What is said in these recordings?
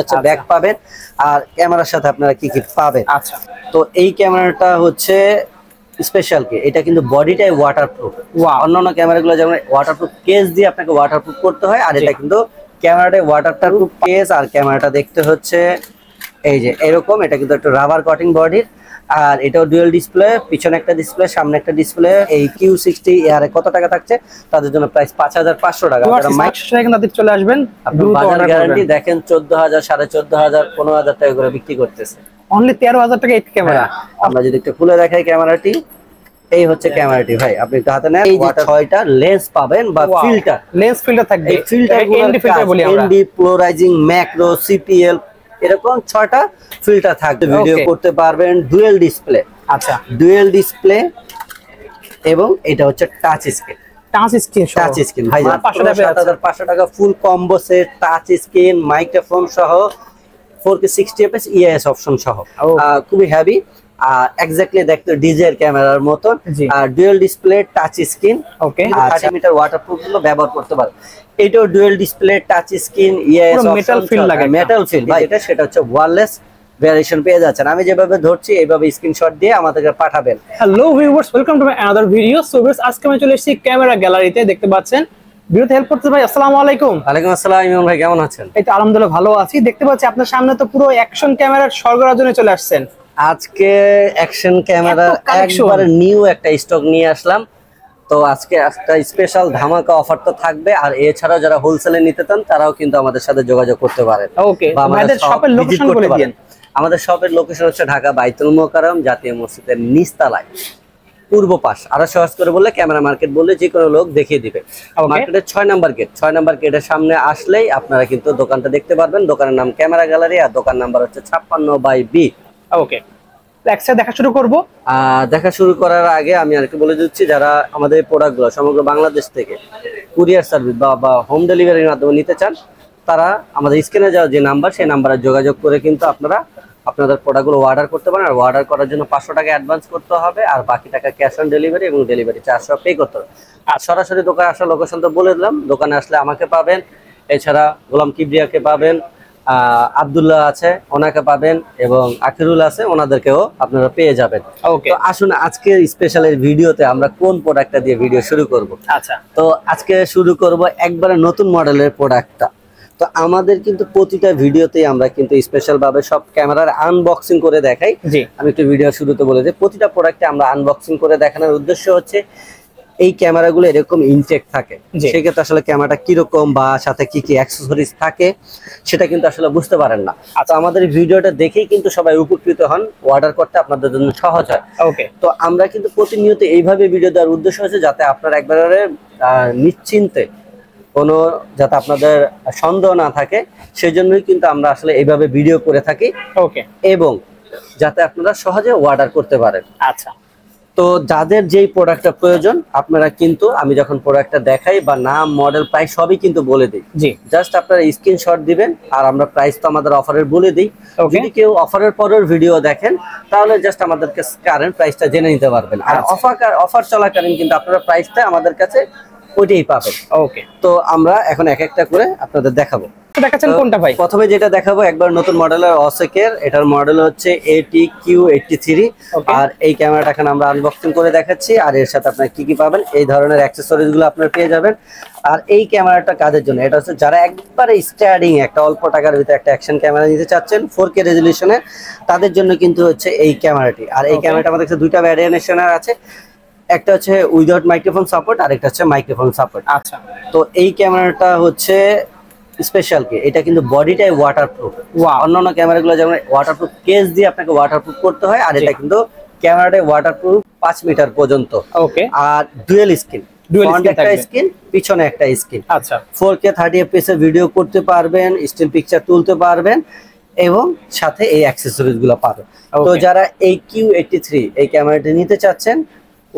হচ্ছে ব্যাক পাবেন আর ক্যামেরার সাথে আপনারা কি কি পাবেন। আচ্ছা, তো এই ক্যামেরাটা হচ্ছে স্পেশাল কি, এটা কিন্তু বডিটাই ওয়াটারপ্রুফ। অন্যান্য ক্যামেরাগুলো যেমন ওয়াটারপ্রুফ কেস দিয়ে আপনাকে ওয়াটারপ্রুফ করতে হয়, আর এটা কিন্তু ক্যামেরাটাই ওয়াটারপ্রুফ কেস। আর ক্যামেরাটা দেখতে হচ্ছে এই যে এরকম, এটা কিন্তু একটা রাবার কাটিং বডির, আর এটাও ডুয়াল ডিসপ্লে, পিছনে একটা ডিসপ্লে সামনে একটা ডিসপ্লে। এই Q60 এর কত টাকা থাকছে তাদের জন্য প্রাইস 5500 টাকা। যারা মাইক তাদের চলে আসবেন, বাজার গ্যারান্টি দেখেন 14000 14500 15000 টাকা করে বিক্রি করতেছে, অনলি 13000 টাকা এই ক্যামেরা। আমরা যদি একটু খুলে দেখাই ক্যামেরাটি, এই হচ্ছে ক্যামেরাটি ভাই, আপনি একটু হাতে নেন। এই যে 6টা লেন্স পাবেন বা ফিল্টার, লেন্স ফিল্টার থাকবে, এই ফিল্টার বলি আমরা, এনডি, পোলারাইজিং, ম্যাক্রো, সিপিএল, এরকম 6টা ফিল্টার থাকবে। ভিডিও করতে পারবেন, ডুয়াল ডিসপ্লে। আচ্ছা, ডুয়াল ডিসপ্লে এবং এটা হচ্ছে টাচ স্ক্রিন। টাচ স্ক্রিন ভাই 7500 টাকা ফুল combo set, touch screen, microphone সহ, 4K 60 fps EIS অপশন সহ, খুবই হেভি। এক্স্যাক্টলি দেখতে ডিজের ক্যামেরার মতন, আর dual display, touch screen, okay, 30 meter waterproof গুলো ব্যবহার করতে পারবে। এটাও dual display, touch screen, EIS option, metal feel লাগে, মেটাল ফিল ভাই। এটা সেটা হচ্ছে ওয়্যারলেস ভেরিয়েশন পেয়ে যাচ্ছেন। আমি যেভাবে ধরছি এইভাবে স্ক্রিনশট দিয়ে আমাদেরকে পাঠাবেন। Hello viewers, welcome to my another video. So viewers, আজকে আমি চলে এসেছি ক্যামেরা গ্যালারিতে, দেখতে পাচ্ছেন ভিডিওতে হেল্প করতে ভাই। আসসালামু আলাইকুম। ওয়ালাইকুম আসসালাম ইমন ভাই, কেমন আছেন? এই তো আলহামদুলিল্লাহ ভালো আছি। দেখতে পাচ্ছি আপনার সামনে তো পুরো অ্যাকশন ক্যামেরার সরবরাহের জন্য চলে আসছেন। আজকে অ্যাকশন ক্যামেরার একবারে নিউ একটা স্টক নিয়ে আসলাম। তো আজকে একটা স্পেশাল ধামাকা অফার তো থাকবে, আর এছাড়াও যারা হোলসেলে নিতে চান তারাও কিন্তু আমাদের সাথে যোগাযোগ করতে পারেন। ওকে, আমাদের শপের লোকেশন বলে দিন। আমাদের শপের লোকেশন হচ্ছে ঢাকা বাইতুল মোকাররম জাতীয় মসজিদের নিচতলায়, পূর্ব পাশ। আরো সহজ করে বললে ক্যামেরা মার্কেট বললে যে কোনো লোক দেখিয়ে দিবে। মার্কেটের 6 নাম্বার গেট, 6 নাম্বার গেটের সামনে আসলেই আপনারা কিন্তু দোকানটা দেখতে পারবেন। দোকানের নাম ক্যামেরা গ্যালারি, আর দোকান নাম্বার হচ্ছে 56/B। ওকে, একসাথে দেখা শুরু করব। দেখা শুরু করার আগে আমি আরেকটু বলে দিচ্ছি, যারা আমাদের প্রোডাক্টগুলো সমগ্র বাংলাদেশ থেকে কুরিয়ার সার্ভিস বা হোম ডেলিভারির মাধ্যমে নিতে চান, তারা আমাদের স্ক্রিনে যাওয়া যে নাম্বার, সেই নাম্বারে যোগাযোগ করে কিন্তু আপনারা আপনাদের প্রোডাক্টগুলো অর্ডার করতে পারেন। আর অর্ডার করার জন্য 500 টাকা অ্যাডভান্স করতে হবে, আর বাকি টাকা ক্যাশ অন ডেলিভারি এবং ডেলিভারি চার্জ সব পে করতে হবে। আর সরাসরি দোকানে আসার লোকেশন তো বলে দিলাম, দোকানে আসলে আমাকে পাবেন, এছাড়া গোলাম কিবরিয়াকে পাবেন, আব্দুল্লাহ আছে ওনাকে পাবেন, এবং আখিরুল আছে, ওনাদেরকেও আপনারা পেয়ে যাবেন। তো আসুন আজকে স্পেশালের ভিডিওতে আমরা কোন প্রোডাক্টটা দিয়ে ভিডিও শুরু করব। আচ্ছা, তো আজকে শুরু করব একবারে নতুন মডেলের প্রোডাক্টটা। তো আমাদের কিন্তু প্রতিটা ভিডিওতেই আমরা কিন্তু স্পেশাল ভাবে সব ক্যামেরার আনবক্সিং করে দেখাই। আমি একটু ভিডিও শুরুতে বলে দিই, প্রতিটা প্রোডাক্টে আমরা আনবক্সিং করে দেখানোর উদ্দেশ্য হচ্ছে এই ক্যামেরাগুলো এরকম ইনটেক থাকে, সেক্ষেত্রে আসলে ক্যামেরাটা কিরকম বা সাথে কি কি অ্যাক্সেসরিজ থাকে সেটা কিন্তু আসলে বুঝতে পারেন না। তো আমাদের ভিডিওটা দেখেই কিন্তু সবাই উপকৃত হন, অর্ডার করতে আপনাদের জন্য সহজ হয়। ওকে, তো আমরা কিন্তু প্রতিনিয়ত এইভাবে ভিডিও দেওয়ার উদ্দেশ্য হচ্ছে যাতে আপনারা একবারে নিশ্চিন্তে কোনো যাতে আপনাদের সন্দেহ না থাকে, সেই জন্যই কিন্তু আমরা আসলে এইভাবে ভিডিও করে থাকি। ওকে, এবং যাতে আপনারা সহজে অর্ডার করতে পারেন। আচ্ছা, তো যাদের যেই প্রোডাক্টটা প্রয়োজন আপনারা কিন্তু আমি যখন প্রোডাক্টটা দেখাই বা নাম, মডেল, প্রাইস সবই কিন্তু বলে দিই। জাস্ট আপনারা স্ক্রিনশট দিবেন, আর আমরা প্রাইস তো আমাদের অফারের বলে দিই। যদি কেউ অফারের পরের ভিডিও দেখেন তাহলে জাস্ট আমাদেরকে কারেন্ট প্রাইসটা জেনে নিতে পারবেন। আর অফার চলাকালীন কিন্তু আপনারা প্রাইসটা আমাদের কাছে ওইটাই পাবেন। ওকে, তো আমরা এখন এক একটা করে আপনাদের দেখাবো। দেখাচ্ছেন কোনটা ভাই? প্রথমে যেটা দেখাবো একবার নতুন মডেলের অসেকের, এটার মডেল হচ্ছে ATQ83। আর এই ক্যামেরাটা এখন আমরা আনবক্সিং করে দেখাচ্ছি, আর এর সাথে আপনারা কি কি পাবেন এই ধরনের অ্যাকসেসরিজ গুলো আপনারা পেয়ে যাবেন। আর এই ক্যামেরাটা কাদের জন্য, এটা হচ্ছে যারা একবারে স্টার্টিং একটা অল্প টাকার ভিতরে একটা অ্যাকশন ক্যামেরা নিতে চাচ্ছেন 4K রেজলিউশনে, তাদের জন্য কিন্তু হচ্ছে এই ক্যামেরাটি। আর এই ক্যামেরাটা আমাদের কাছে দুইটা ভ্যারিয়েশনের আছে, একটা হচ্ছে উইদাউট মাইক্রোফোন সাপোর্ট, আর একটা হচ্ছে মাইক্রোফোন সাপোর্ট। আচ্ছা, তো এই ক্যামেরাটা হচ্ছে স্পেশাল কি, এটা কিন্তু বডিটাই ওয়াটারপ্রুফ। অন্যান্য ক্যামেরাগুলো যেমন ওয়াটারপ্রুফ কেস দিয়ে আপনাকে ওয়াটারপ্রুফ করতে হয়, আর এটা কিন্তু ক্যামেরাটাই ওয়াটারপ্রুফ 5 মিটার পর্যন্ত। ওকে, আর ডুয়াল স্ক্রিন, একটা স্ক্রিন পিছনে একটা স্ক্রিন। আচ্ছা, 4K 30 fps এর ভিডিও করতে পারবেন, স্টিল পিকচার তুলতে পারবেন, এবং সাথে এই অ্যাকসেসরিজ গুলো পাবেন। তো যারা এই Q83 এই ক্যামেরাটি নিতে চাচ্ছেন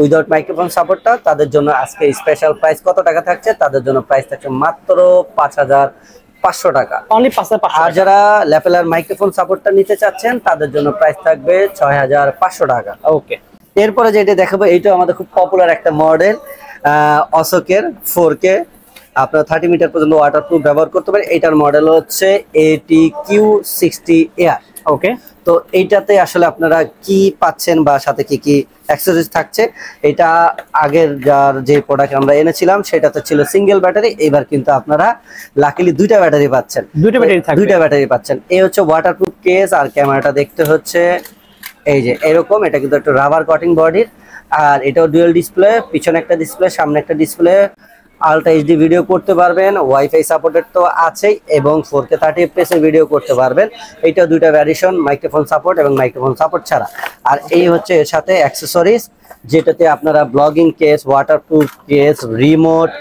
উইদাউট মাইক্রোফোন সাপোর্টটা, তাদের জন্য আজকে স্পেশাল প্রাইস কত টাকা থাকছে, তাদের জন্য প্রাইস থাকছে মাত্র 5500 টাকা। আর যারা ল্যাপেলার মাইক্রোফোন সাপোর্টটা নিতে চাচ্ছেন তাদের জন্য প্রাইস থাকবে 6500 টাকা। ওকে, এরপরে যেটা দেখাবো এইটা আমাদের খুব পপুলার একটা মডেল অশোকের 4K আপনার 30 মিটার পর্যন্ত ওয়াটারপ্রুফ ব্যবহার করতে পারেন। এটার মডেল হচ্ছে ATQ60 এয়ার। ওকে, তো এইটাতে আসলে আপনারা কি পাচ্ছেন বা সাথে কি কি অ্যাক্সেসরিজ থাকছে, এটা আগের যার যে প্রোডাক্ট আমরা এনেছিলাম সেটাতে ছিল সিঙ্গেল ব্যাটারি, এবার কিন্তু আপনারা লাকিলি দুইটা ব্যাটারি পাচ্ছেন। দুইটা ব্যাটারি পাচ্ছেন। এই হচ্ছে ওয়াটারপ্রুফ কেস, আর ক্যামেরাটা দেখতে হচ্ছে এই যে এরকম। এটা কিন্তু একটা রাবার কাটিং বডির, আর এটাও ডুয়াল ডিসপ্লে, পিছনে একটা ডিসপ্লে, সামনে একটা ডিসপ্লে। আলট্রা এইচডি ভিডিও করতে পারবেন, ওয়াইফাই সাপোর্টেড তো আছেই, এবং 4K 30 fps এর ভিডিও করতে পারবেন। এইটা দুইটা ভ্যারিয়েশন, মাইক্রোফোন সাপোর্ট এবং মাইক্রোফোন সাপোর্ট ছাড়া। আর এই হচ্ছে এর সাথে অ্যাক্সেসরিজ, যেটাতে আপনারা blogging case, waterproof case, remote,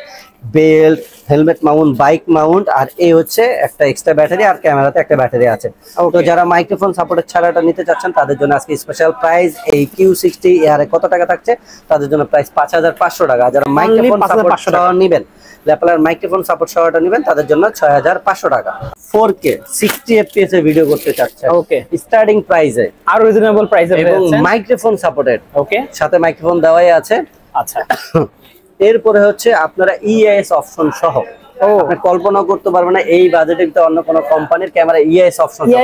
belt, helmet mount, bike mount, আর এই হচ্ছে একটা এক্সট্রা ব্যাটারি, আর ক্যামেরাতে একটা ব্যাটারি আছে। তো যারা মাইক্রোফোন সাপোর্টের ছাড়াটা নিতে চাচ্ছেন তাদের জন্য আজকে স্পেশাল প্রাইস এই Q60 এয়ারে কত টাকা থাকছে, তাদের জন্য প্রাইস 5500 টাকা। যারা মাইক্রোফোন সাপোর্ট সহ নেবেন, ল্যাপলার মাইক্রোফোন সাপোর্ট সহটা নেবেন, তাদের জন্য 6500 টাকা। 4K 60 fps এ ভিডিও করতে চাচ্ছেন, ওকে, স্টার্টিং প্রাইসে আর রিজনেবল প্রাইসে, এবং মাইক্রোফোন সাপোর্টেড, ওকে, সাথে মাইক্রোফোন দেওয়াই আছে। আচ্ছা, এরপরে হচ্ছে আপনারা ইএস অপশন সহ, আপনি কল্পনা করতে পারবেন না এই বাজেটের ভিতরে অন্য কোন কোম্পানির ক্যামেরা ইএস অপশন সহ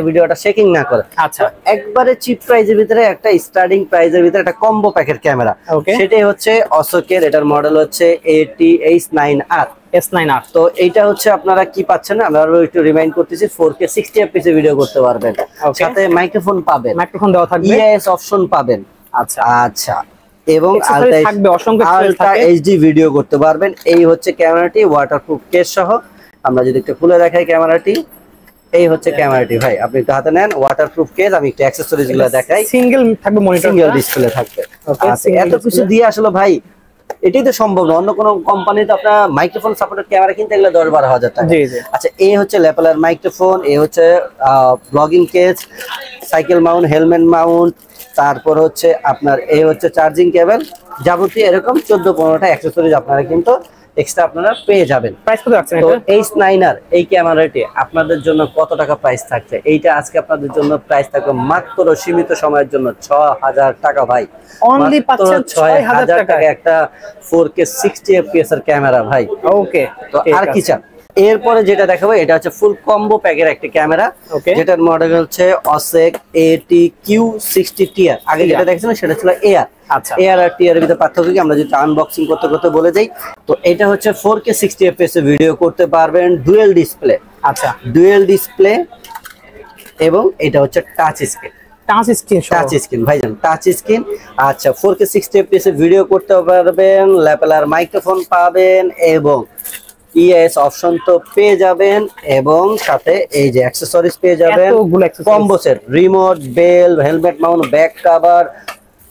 ভিডিওটা শেকিং না করে। আচ্ছা, একবারে চিপ প্রাইজের ভিতরে একটা স্টার্টিং প্রাইজের ভিতরে একটা কম্বো প্যাকের ক্যামেরা, সেটাই হচ্ছে অশোকের। এটার মডেল হচ্ছে AT-H9R। তো এইটা হচ্ছে আপনারা কি পাচ্ছেন, আমরা একটু রিমাইন্ড করতেছি, 4K 60 fps এ ভিডিও করতে পারবেন, সাথে মাইক্রোফোন পাবেন, মাইক্রোফোন দেওয়া থাকবে, ইএস অপশন পাবেন। আচ্ছা আচ্ছা, এবং আলট্রা এইচডি ভিডিও করতে পারবেন। এই হচ্ছে ক্যামেরাটি, ওয়াটারপ্রুফ কেস সহ। আমরা যদি একটু খুলে দেখাই ক্যামেরাটি, এই হচ্ছে ক্যামেরাটি। ভাই আপনি একটু হাতে নেন, ওয়াটারপ্রুফ কেস। আমি একটু অ্যাকসেসরিজ গুলো দেখাই। সিঙ্গেল থাকবে মনিটর, সিঙ্গেল ডিসপ্লে থাকবে। এত কিছু দিয়ে আসলে ভাই এটাই তো সম্ভব না। অন্য কোনো কোম্পানিতে আপনার মাইক্রোফোন সাপোর্টেড ক্যামেরা কিনতে গেলে 10-12 হাজার টাকা। আচ্ছা, এই হচ্ছে ল্যাপলার মাইক্রোফোন, এই হচ্ছে blogging case, cycle Mount, helmet Mount, তারপর হচ্ছে আপনার এই হচ্ছে চার্জিং কেবল, যাবতীয় এরকম 14-15টা অ্যাকসেসরিজ আপনারা কিন্তু এক্সট্রা আপনারা পেয়ে যাবেন। প্রাইস কত রাখছেন? তো H9R এই ক্যামেরাটি আপনাদের জন্য কত টাকা প্রাইস থাকছে? এইটা আজকে আপনাদের জন্য প্রাইস থাকবে মাত্র সীমিত সময়ের জন্য 6000 টাকা। ভাই অনলি পাচ্ছেন 6000 টাকা একটা 4K 60 fps এর ক্যামেরা ভাই। ওকে, তো আর কি চান? এরপরে যেটা দেখাবো এটা হচ্ছে ফুল কম্বো প্যাকের একটা ক্যামেরা, যেটার মডেল হচ্ছে OSEC ATQ60 TR। আগে যেটা দেখছেন সেটা ছিল এয়ার। আচ্ছা, এয়ার আর টিআর এর ভিতরে পার্থক্য কি আমরা যদি আনবক্সিং করতে করতে বলে দেই। তো এটা হচ্ছে 4K 60 fps এ ভিডিও করতে পারবেন, ডুয়াল ডিসপ্লে। আচ্ছা, ডুয়াল ডিসপ্লে, এবং এটা হচ্ছে টাচ স্ক্রিন। টাচ স্ক্রিন ভাইজান, টাচ স্ক্রিন। আচ্ছা, 4K 60 fps এ ভিডিও করতে পারবেন, ল্যাপলার মাইক্রোফোন পাবেন, এবং ইএস অপশন তো পেয়ে যাবেন, এবং সাথে এই যে অ্যাকসেসরিজ পেয়ে যাবেন, combo set, remote, bell, helmet mount, back cover,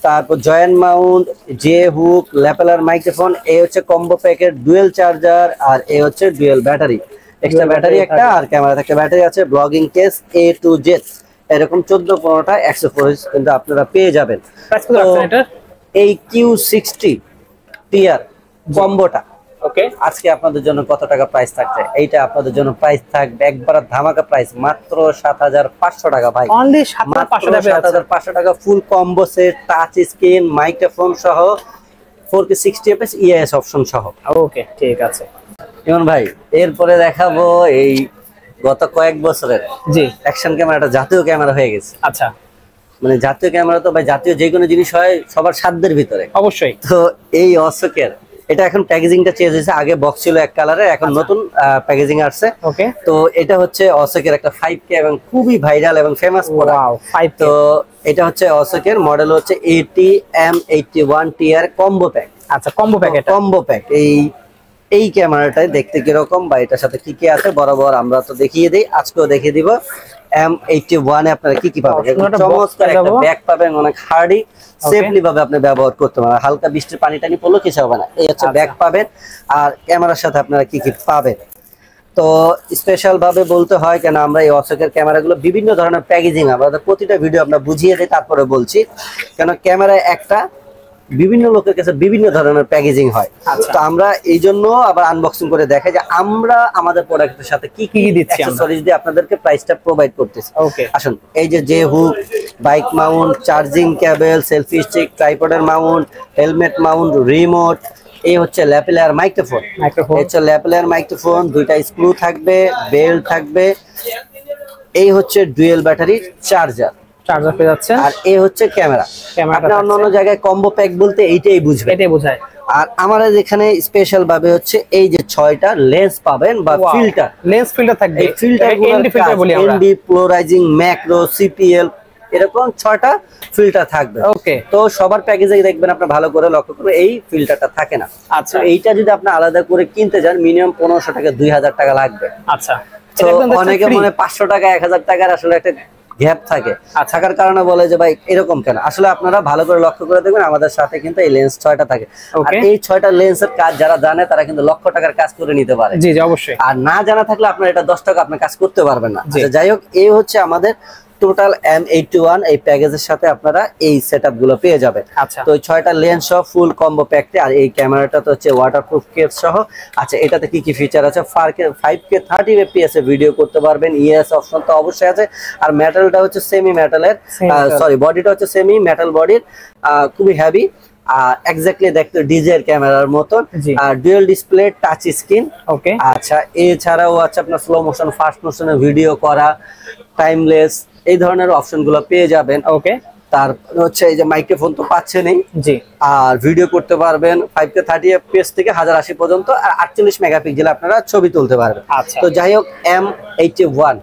তারপর joint mount, J hook, lapel microphone. এই হচ্ছে কম্বো প্যাকেট, ডুয়েল চার্জার, আর এই হচ্ছে ডুয়েল ব্যাটারি, এক্সট্রা ব্যাটারি একটা, আর ক্যামেরাতে একটা ব্যাটারি আছে, blogging case, A to Z, এরকম 14-15টা অ্যাকসেসরিজ কিন্তু আপনারা পেয়ে যাবেন। এই Q60 TR কম্বোটা ওকে আজকে আপনাদের জন্য কত টাকা প্রাইস থাকছে? এইটা আপনাদের জন্য প্রাইস থাকবে একবার ধামাকা প্রাইস মাত্র 7500 টাকা ভাই। অনলি 7500 টাকা ফুল combo set, touch screen, microphone সহ, 4K 60 fps ইএস অপশন সহ। ওকে, ঠিক আছে ইমন ভাই। এরপরে দেখাবো এই গত কয়েক বছরের জি অ্যাকশন ক্যামেরাটা জাতীয় ক্যামেরা হয়ে গেছে। আচ্ছা, মানে জাতীয় ক্যামেরা তো ভাই জাতীয় যে কোনো জিনিস হয় সবার সাধ্যের ভিতরে অবশ্যই। তো এই অশোকের এটা এখন প্যাকেজিংটা চেঞ্জ হয়েছে, আগে বক্স ছিল এক কালারের, এখন নতুন প্যাকেজিং আসছে। ওকে, তো এটা হচ্ছে অশোকের একটা 5K এবং খুবই ভাইরাল এবং ফেমাস প্রোডাক্ট। তো এটা হচ্ছে অশোকের মডেল হচ্ছে AT-M81 TR কম্বো প্যাক। আচ্ছা, কম্বো প্যাক, এটা কম্বো প্যাক। এই ক্যামেরাটাই দেখতে কিরকম বা এটার সাথে কি কি আছে বরাবর আমরা তো দেখিয়ে দিই, আজকেও দেখিয়ে দিব। M81 এ আপনারা কি কি পাবেন? চমৎকার একটা ব্যাগ পাবেন, অনেক হার্ডি, সেফলি ভাবে আপনি ব্যবহার করতে পারবেন, হালকা বৃষ্টির পানি টানি পড়লেও কিছু হবে না। এই হচ্ছে ব্যাগ পাবেন, আর ক্যামেরার সাথে আপনারা কি কি পাবেন। তো স্পেশাল ভাবে বলতে হয় কেন আমরা এই অশোকের ক্যামেরাগুলো বিভিন্ন ধরনের প্যাকেজিং আমাদের প্রতিটা ভিডিও আমরা বুঝিয়ে দিই, তারপরে বলছি কেন ক্যামেরা একটা বিভিন্ন লোকের কাছে বিভিন্ন ধরনের প্যাকেজিং হয়। তো আমরা এই জন্য আবার আনবক্সিং করে দেখাই যে আমরা আমাদের প্রোডাক্টের সাথে কি কি দিচ্ছি, অ্যাকসেসরিজ দিয়ে আপনাদেরকে প্রাইসটা প্রোভাইড করতেছি। আসুন, এই যে hook, bike mount, charging cable, selfie stick, ট্রাইপডের মাউন্ট, হেলমেট মাউন্ট, রিমোট, এই হচ্ছে ল্যাপেলার মাইক্রোফোন। হচ্ছে ল্যাপেলার মাইক্রোফোন, দুইটা স্ক্রু থাকবে, বেল্ট থাকবে। এই হচ্ছে ডুয়েল ব্যাটারি চার্জার পেয়ে যাচ্ছেন। আর এই হচ্ছে ক্যামেরা। আপনি অন্য জায়গায় কম্বো প্যাক বলতে এইটাই বুঝবেন, এটাই বোঝায়। আর আমাদের এখানে স্পেশাল ভাবে হচ্ছে এই যে 6টা লেন্স পাবেন বা ফিল্টার, লেন্স ফিল্টার থাকবে। এই ফিল্টার বলি আমরা, এনডি, পোলারাইজিং, ম্যাক্রো, সিপিএল, এরকম 6টা ফিল্টার থাকবে। ওকে, তো সবার প্যাকেজে দেখবেন আপনি ভালো করে লক্ষ্য করবেন এই ফিল্টারটা থাকে না। আচ্ছা, এইটা যদি আপনি আলাদা করে কিনতে যান মিনিমাম 1500 টাকা 2000 টাকা লাগবে। আচ্ছা, তো অনেকে মনে 500 টাকা 1000 টাকার আসলে একটা গ্যাপ থাকে, থাকার কারণে বলে যে ভাই এরকম কেন। আসলে আপনারা ভালো করে লক্ষ্য করে দেখবেন আমাদের সাথে কিন্তু এই লেন্স 6টা থাকে। আর এই 6টা লেন্সের কাজ যারা জানে তারা কিন্তু লক্ষ টাকার কাজ করে নিতে পারে। জি জি অবশ্যই। আর না জানা থাকলে আপনার এটা 10 টাকা আপনি কাজ করতে পারবেন না। যাই হোক, এই হচ্ছে আমাদের টোটাল M81 এই প্যাকেজের সাথে আপনারা এই সেটআপ গুলো পেয়ে যাবেন। তো 6টা লেন্স সহ ফুল কম্বো প্যাকটি, আর এই ক্যামেরাটা তো হচ্ছে ওয়াটারপ্রুফ কেস সহ। আচ্ছা, এটাতে কি কি ফিচার আছে? 5K 30 fps এ ভিডিও করতে পারবেন, ইএস অপশন তো অবশ্যই আছে। আর মেটালটা হচ্ছে সেমি মেটালের, সরি বডিটা হচ্ছে সেমি মেটাল বডির, খুবই হেভি। এক্স্যাক্টলি দেখতে ডিজের ক্যামেরার মতন। আর ডুয়াল ডিসপ্লে টাচ স্ক্রিন। ওকে, আচ্ছা, এছাড়াও আছে আপনার স্লো মোশন, ফাস্ট মোশনে ভিডিও করা, টাইমলেস, এই ধরনের অপশন গুলো পেয়ে যাবেন। ওকে, তারপর হচ্ছে এই যে মাইক্রোফোন তো পাচ্ছেনই, জি, আর ভিডিও করতে পারবেন 5K 30 fps থেকে 1080 পর্যন্ত, আর 48 মেগাপিক্সেল আপনারা ছবি তুলতে পারবেন। তো যাই হোক, M81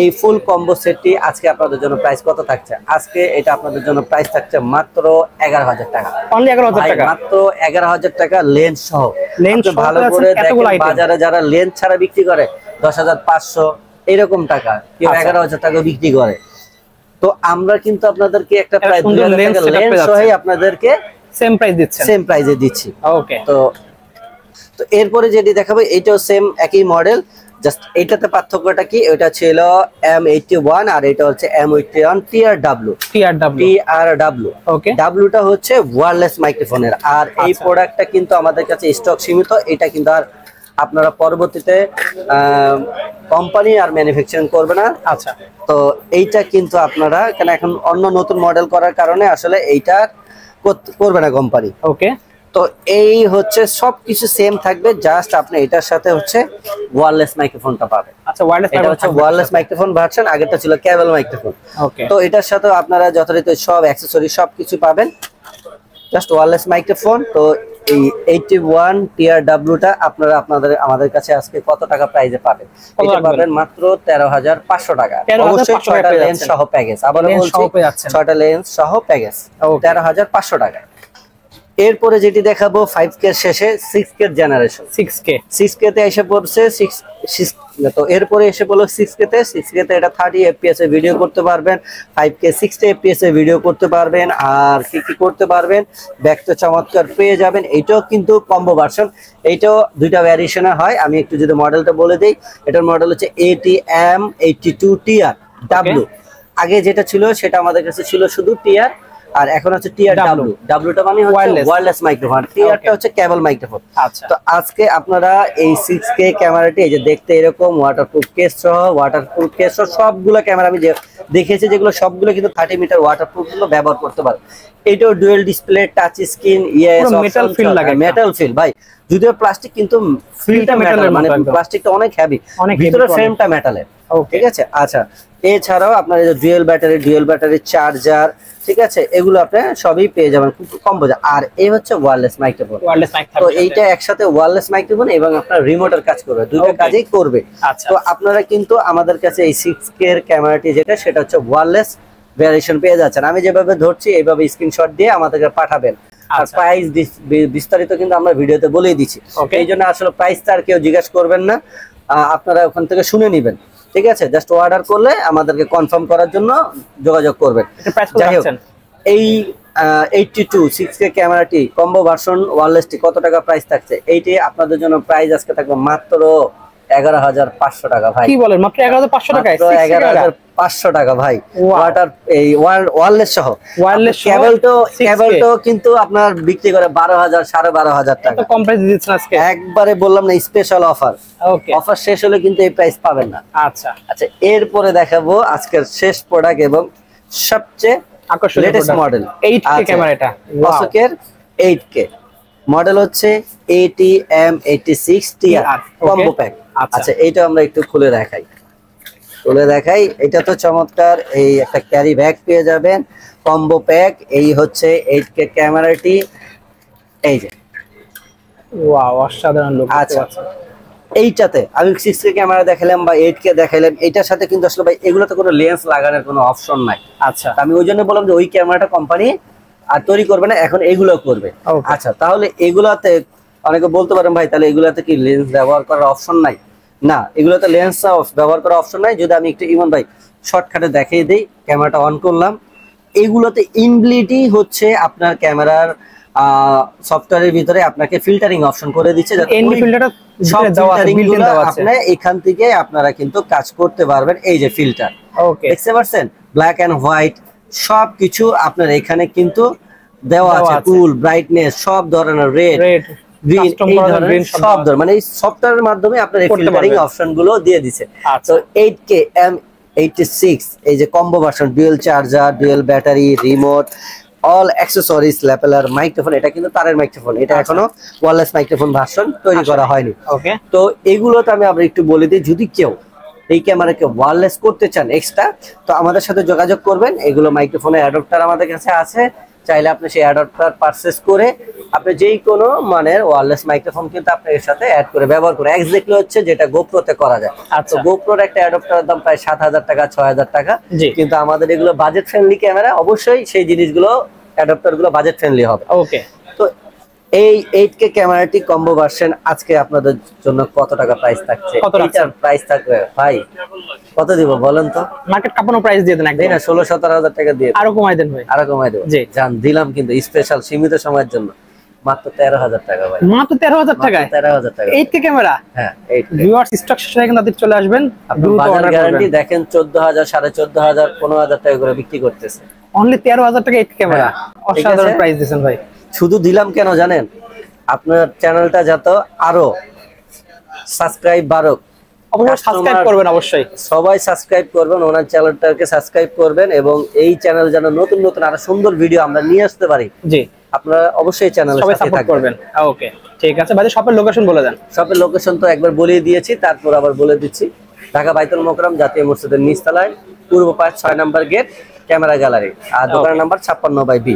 এই ফুল কম্বো সেটটি আজকে আপনাদের জন্য প্রাইস কত থাকছে? আজকে এটা আপনাদের জন্য প্রাইস থাকছে মাত্র 11000 টাকা। অনলি 11000 টাকা, মাত্র 11000 টাকা লেন্স সহ। ভালো করে দেখেন, বাজারে যারা লেন্স ছাড়া বিক্রি করে 10500 এরকম টাকা, কেউ 11000 টাকা বিক্রি করে। তো আমরা কিন্তু আপনাদেরকে একটা প্রাইস 2000 টাকা লেন্স সহই আপনাদেরকে সেম প্রাইস দিচ্ছি, সেম প্রাইসে দিচ্ছি। ওকে, তো এরপরে যেটি দেখাবো এটাও সেম একই মডেল, জাস্ট এটাতে পার্থক্যটা কি? এটা ছিল M81 আর এটা হচ্ছে M81 TRW। ওকে, ডাব্লুটা হচ্ছে ওয়্যারলেস মাইক্রোফোনের। আর এই প্রোডাক্টটা কিন্তু আমাদের কাছে স্টক সীমিত, এটা কিন্তু আর আপনারা পরবর্তীতে কোম্পানি আর ম্যানুফ্যাকচারিং করবে না। আচ্ছা, তো এইটা কিন্তু আপনারা কেন এখন অন্য নতুন মডেল করার কারণে আসলে এইটা করবে না কোম্পানি। ওকে, তো এই হচ্ছে সবকিছু সেম থাকবে, জাস্ট আপনি এটার সাথে হচ্ছে ওয়্যারলেস মাইক্রোফোনটা পাবেন। আচ্ছা, এটা হচ্ছে ওয়্যারলেস মাইক্রোফোন ভার্সন, আগেরটা ছিল কেবল মাইক্রোফোন। ওকে, তো এটার সাথে আপনারা যথারীতি সব অ্যাকসেসরি সবকিছু পাবেন, জাস্ট ওয়্যারলেস মাইক্রোফোন। তো এই 81 TRW-টা আপনারা আমাদের কাছে আজকে কত টাকা প্রাইসে পাবেন? এটা পাবেন মাত্র 13500 টাকা। অবশ্যই 6টা লেন্স সহ প্যাকেজ, আবার বলছি 6টা লেন্স সহ প্যাকেজ 13500 টাকা। এরপরে যেটি দেখাবো 5K শেষে 6K জেনারেশন। 6K তে এসে পড়ছে, তো এরপরে এসে পড়লো 6K তে এটা 30 fps এ ভিডিও করতে পারবেন, 5K 60 fps এ ভিডিও করতে পারবেন। আর কি কি করতে পারবেন? ব্যাক তো চমৎকার পেয়ে যাবেন। এইটাও কিন্তু কম্বো ভার্সন, এইটাও দুইটা ভ্যারিয়েশনে হয়। আমি একটু যদি মডেলটা বলে দিই, এটার মডেল হচ্ছে ATM82 TRW। আগে যেটা ছিল সেটা আমাদের কাছে ছিল শুধু TR, আর এখন হচ্ছে TRW। ডাব্লুটা মানে হচ্ছে ওয়্যারলেস মাইক্রোফোন, টিআরটা হচ্ছে কেবল মাইক্রোফোন। আচ্ছা, তো আজকে আপনারা এই 6K ক্যামেরাটি এই যে দেখতে এরকম ওয়াটারপ্রুফ কেস সহ, সবগুলো ক্যামেরা আমি যে দেখেছি যেগুলো সবগুলো কিন্তু 30 মিটার ওয়াটারপ্রুফ গুলো ব্যবহার করতে পারে। এটাও dual display, touch screen, EIS metal feel লাগে, মেটাল ফিল ভাই, যদিও প্লাস্টিক কিন্তু ফিলটা মেটালের, মানে প্লাস্টিকটা অনেক হেভি, ভিতরে ফ্রেমটা মেটালের। ঠিক আছে, আচ্ছা, এছাড়াও আপনার এই যে ডুয়াল ব্যাটারি চার্জার, ঠিক আছে, এগুলো আপনি সবই পেয়ে যাবেন খুব কম বাজেট। আর এই হচ্ছে ওয়্যারলেস মাইক্রোফোন। তো এইটা একসাথে ওয়্যারলেস মাইক্রোফোন এবং আপনার রিমোটের কাজ করবে, দুটো কাজই করবে। তো আপনারা কিন্তু আমাদের কাছে এই 6K এর ক্যামেরাটি যেটা, সেটা হচ্ছে ওয়্যারলেস ভ্যারিয়েশন পেয়ে যাচ্ছেন। আমি যেভাবে ধরছি এইভাবে স্ক্রিনশট দিয়ে আমাদেরকে পাঠাবেন। আর প্রাইস বিস্তারিত কিন্তু আমরা ভিডিওতে বলেই দিচ্ছি, এই জন্য আসলে প্রাইসটা আর কেউ জিজ্ঞাসা করবেন না, আপনারা ওখান থেকে শুনে নেবেন। ঠিক আছে, জাস্ট অর্ডার করলে আমাদেরকে কনফার্ম করার জন্য যোগাযোগ করবেন। যাই হোক, এই 82 6K ক্যামেরাটি কম্বো ভার্সন ওয়্যারলেসটি কত টাকা প্রাইস থাকছে? এইটি আপনাদের জন্য প্রাইস আজকে থাকবে মাত্র 11500 টাকা। ভাই কি বলেন, মাত্র 11500 টাকা? 11500 টাকা ভাই, ওয়াটার এই ওয়্যারলেস সহ। কেবলটো কিন্তু আপনার বিক্রি করে 12000 12500 টাকা। কম প্রাইস দিচ্ছেন আজকে, একবারে বললাম না, স্পেশাল অফার। অফার শেষ হলে কিন্তু এই প্রাইস পাবেন না। আচ্ছা, এরপরে দেখাবো আজকের শেষ প্রোডাক্ট এবং সবচেয়ে আকর্ষণীয় লেটেস্ট মডেল 8K ক্যামেরাটা, অশোকের 8K। মডেল হচ্ছে ATM86TR কম্বো প্যাক। আচ্ছা এইটা আমরা একটু খুলে দেখাই, এটা তো চমৎকার। এই একটা ক্যারি ব্যাগ পেয়ে যাবেন, কম্বো প্যাক। এই হচ্ছে 8K ক্যামেরাটি, এই যে ওয়াও অসাধারণ লুক। আচ্ছা এইটাতে আমি 6K ক্যামেরা দেখালাম বা 8K দেখালাম, এটার সাথে কিন্তু আসলে ভাই এগুলোতে কোনো লেন্স লাগানোর কোনো অপশন নাই। আচ্ছা আমি ওই জন্য বললাম যে ওই ক্যামেরাটা কোম্পানি আর তৈরি করবে না, এখন এগুলো করবে। আচ্ছা তাহলে এগুলাতে অনেকে বলতে পারেন ভাই তাহলে এগুলাতে কি লেন্স ব্যবহার করার অপশন নাই? না, এগুলোতে লেন্স ব্যবহার করার অপশন নাই। যদি আমি একটু ইমন ভাই শর্টকাটে দেখিয়ে দিই, ক্যামেরাটা অন করলাম, এগুলোতে ইনবিল্টই হচ্ছে আপনার ক্যামেরার সফটওয়্যারের ভিতরে আপনাকে ফিল্টারিং অপশন করে দিচ্ছে, যাতে আপনার এখান থেকে আপনারা কিন্তু কাজ করতে পারবেন। এই যে ফিল্টার দেখতে পাচ্ছেন, ব্ল্যাক এন্ড হোয়াইট সবকিছু আপনার এখানে কিন্তু দেওয়া আছে, কুল, ব্রাইটনেস, সব ধরনের রেড, গ্রিন, এই ধরনের সব ধরনের, মানে এই সফটওয়্যারের মাধ্যমে আপনার এই ফিল্টারিং অপশন গুলো দিয়ে দিচ্ছে। তো 8K M86 এই যে combo version, dual charger, dual battery, remote, all accessories, lapel microphone, এটা কিন্তু তারের মাইক্রোফোন, এটা এখনো ওয়্যারলেস মাইক্রোফোন ভার্সন তৈরি করা হয়নি। তো এগুলোতে আমি আবার একটু বলে দিই, যদি কেউ এই ক্যামেরাকে ওয়্যারলেস করতে চান এক্সট্রা, তো আমাদের সাথে যোগাযোগ করবেন। এগুলো মাইক্রোফোনের অ্যাডাপ্টার আমাদের কাছে আছে, চাইলে আপনি সেই অ্যাডাপ্টার পারচেজ করে আপনি যেই কোনো মানের ওয়্যারলেস মাইক্রোফোন কিন্তু আপনি এর সাথে অ্যাড করে ব্যবহার করে এক্স্যাক্টলি হচ্ছে যেটা গোপ্রোতে করা যায়। তো গোপ্রোর একটা অ্যাডাপ্টারের দাম প্রায় 7000 টাকা, 6000 টাকা, কিন্তু আমাদের এগুলো বাজেট ফ্রেন্ডলি ক্যামেরা, অবশ্যই সেই জিনিসগুলো অ্যাডাপ্টার গুলো বাজেট ফ্রেন্ডলি হবে। ওকে, তো এই 8K ক্যামেরাটি কম্বো ভার্সন আজকে আপনাদের জন্য কত টাকা প্রাইস থাকছে? এটার প্রাইস থাকবে ভাই কত দিব বলেন তো? মার্কেট কাঁপানো প্রাইস দিয়ে দেন একদম না, 16-17 টাকা দিয়ে আরো কমাই দেন ভাই, আরো কমাই দেব। জি জান দিলাম, কিন্তু স্পেশাল সীমিত সময়ের জন্য মাত্র 13000 টাকা ভাই, মাত্র 13000 টাকায় 13000 টাকা 8K ক্যামেরা। হ্যাঁ, ভিউয়ার্স স্টক শেষ হয়ে গেলে তাদের চলে আসবেন, দ্রুত অর্ডার গ্যারান্টি দেখেন 14000, 14500, 15000 টাকা করে বিক্রি করতেছে, অনলি 13000 টাকা 8K ক্যামেরা। অসাধারণ প্রাইস দিবেন ভাই। শুধু দিলাম কেন জানেন? আপনার চ্যানেলটা যাতে আরো সাবস্ক্রাইব বাড়ুক, অবশ্যই সাবস্ক্রাইব করবেন, অবশ্যই সবাই সাবস্ক্রাইব করবেন, ওনার চ্যানেলটাকে সাবস্ক্রাইব করবেন, এবং এই চ্যানেল যেন নতুন নতুন আরো সুন্দর ভিডিও আমরা নিয়ে আসতে পারি। জি, আপনারা অবশ্যই চ্যানেলে সাপোর্ট করবেন। ওকে ঠিক আছে ভাই, শপের লোকেশন বলে দেন। শপের লোকেশন তো একবার বলে দিয়েছি, তারপর আবার বলে দিচ্ছি। ঢাকা বাইতুল মোকাররম জাতীয় মসজিদের নিচতলায়, পূর্ব পাশ 6 নম্বর গেট, ক্যামেরা গ্যালারি, আর দোকানের নাম্বার 56/B।